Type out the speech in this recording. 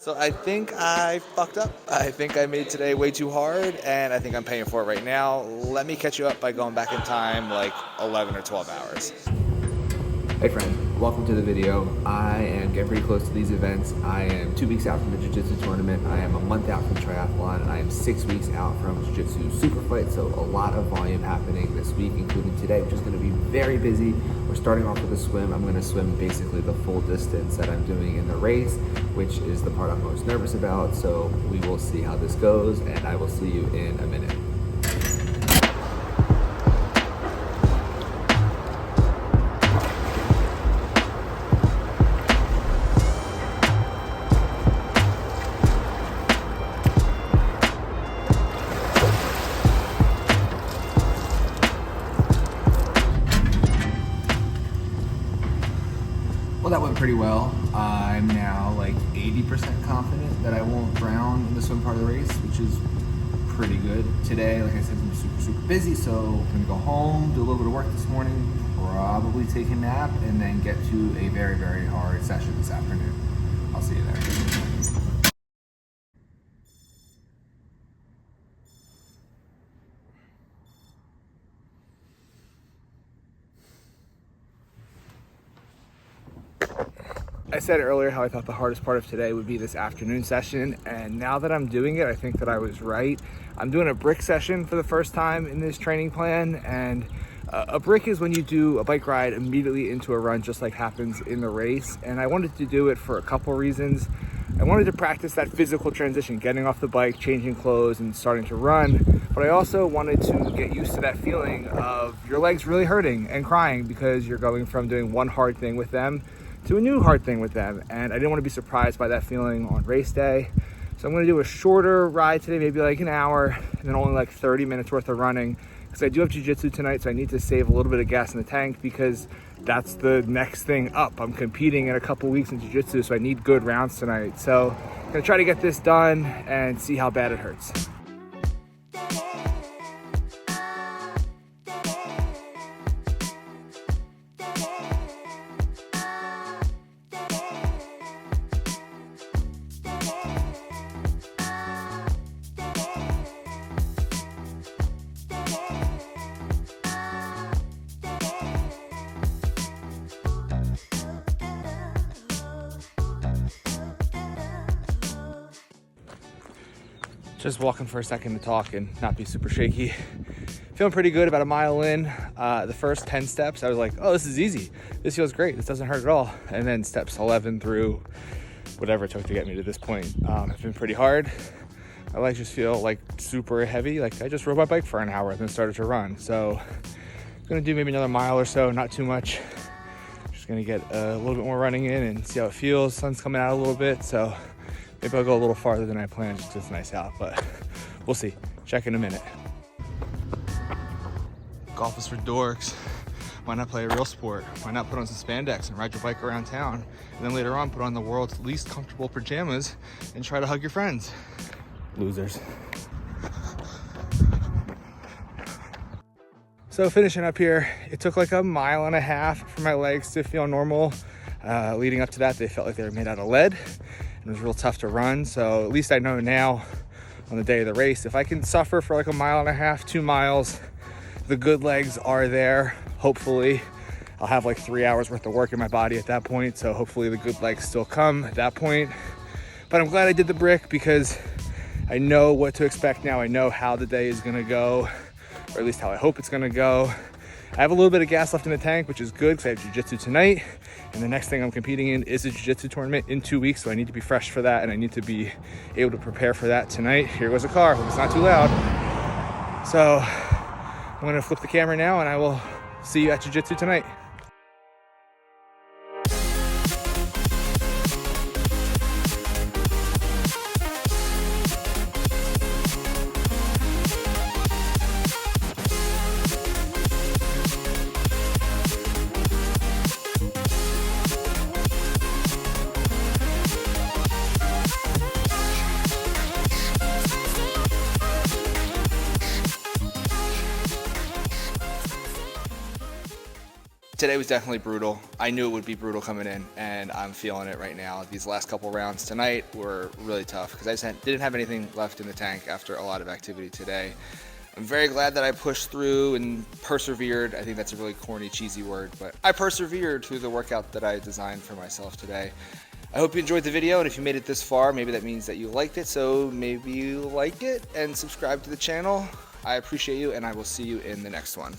So I think I fucked up. I think I made today way too hard, and I think I'm paying for it right now. Let me catch you up by going back in time like 11 or 12 hours. Hey friend, welcome to the video. I am getting pretty close to these events. I am 2 weeks out from the Jiu-Jitsu tournament. I am a month out from triathlon, and I am 6 weeks out from Jiu-Jitsu super fight. So a lot of volume happening this week, including today, which is going to be very busy. We're starting off with a swim. I'm going to swim basically the full distance that I'm doing in the race, which is the part I'm most nervous about. So we will see how this goes, and I will see you in a minute. Well, that went pretty well. I'm now like 80% confident that I won't drown in the swim part of the race, which is pretty good. Today, like I said, I'm super busy, so I'm gonna go home, do a little bit of work this morning, probably take a nap, and then get to a very hard session this afternoon. I'll see you there. I said earlier how I thought the hardest part of today would be this afternoon session, and now that I'm doing it, I think that I was right. I'm doing a brick session for the first time in this training plan, and a brick is when you do a bike ride immediately into a run, just like happens in the race. And I wanted to do it for a couple reasons. I wanted to practice that physical transition, getting off the bike, changing clothes, and starting to run. But I also wanted to get used to that feeling of your legs really hurting and crying because you're going from doing one hard thing with them to a new hard thing with them, and I didn't want to be surprised by that feeling on race day. So I'm going to do a shorter ride today, maybe like an hour, and then only like 30 minutes worth of running, because I do have jiu-jitsu tonight, so I need to save a little bit of gas in the tank because that's the next thing up. I'm competing in a couple weeks in jiu-jitsu, so I need good rounds tonight. So I'm going to try to get this done and see how bad it hurts. Just walking for a second to talk and not be super shaky. Feeling pretty good about a mile in. The first 10 steps, I was like, oh, this is easy. This feels great. This doesn't hurt at all. And then steps 11 through whatever it took to get me to this point have been pretty hard. My legs just feel like super heavy. Like I just rode my bike for an hour and then started to run. So I'm gonna do maybe another mile or so, not too much. Just gonna get a little bit more running in and see how it feels. Sun's coming out a little bit, so maybe I'll go a little farther than I planned just because it's nice out, but we'll see. Check in a minute. Golf is for dorks. Why not play a real sport? Why not put on some spandex and ride your bike around town? And then later on, put on the world's least comfortable pajamas and try to hug your friends. Losers. So finishing up here, it took like a mile and a half for my legs to feel normal. Leading up to that, they felt like they were made out of lead. It was real tough to run, so at least I know now on the day of the race, if I can suffer for like a mile and a half, 2 miles, the good legs are there. Hopefully I'll have like 3 hours worth of work in my body at that point, so hopefully the good legs still come at that point. But I'm glad I did the brick because I know what to expect now. I know how the day is gonna go, or at least how I hope it's gonna go. I have a little bit of gas left in the tank, which is good because I have jiu-jitsu tonight. And the next thing I'm competing in is a jiu-jitsu tournament in 2 weeks. So I need to be fresh for that, and I need to be able to prepare for that tonight. Here goes a car, hope it's not too loud. So I'm gonna flip the camera now and I will see you at jiu-jitsu tonight. Today was definitely brutal. I knew it would be brutal coming in, and I'm feeling it right now. These last couple rounds tonight were really tough because I just didn't have anything left in the tank after a lot of activity today. I'm very glad that I pushed through and persevered. I think that's a really corny, cheesy word, but I persevered through the workout that I designed for myself today. I hope you enjoyed the video, and if you made it this far, maybe that means that you liked it, so maybe you like it and subscribe to the channel. I appreciate you, and I will see you in the next one.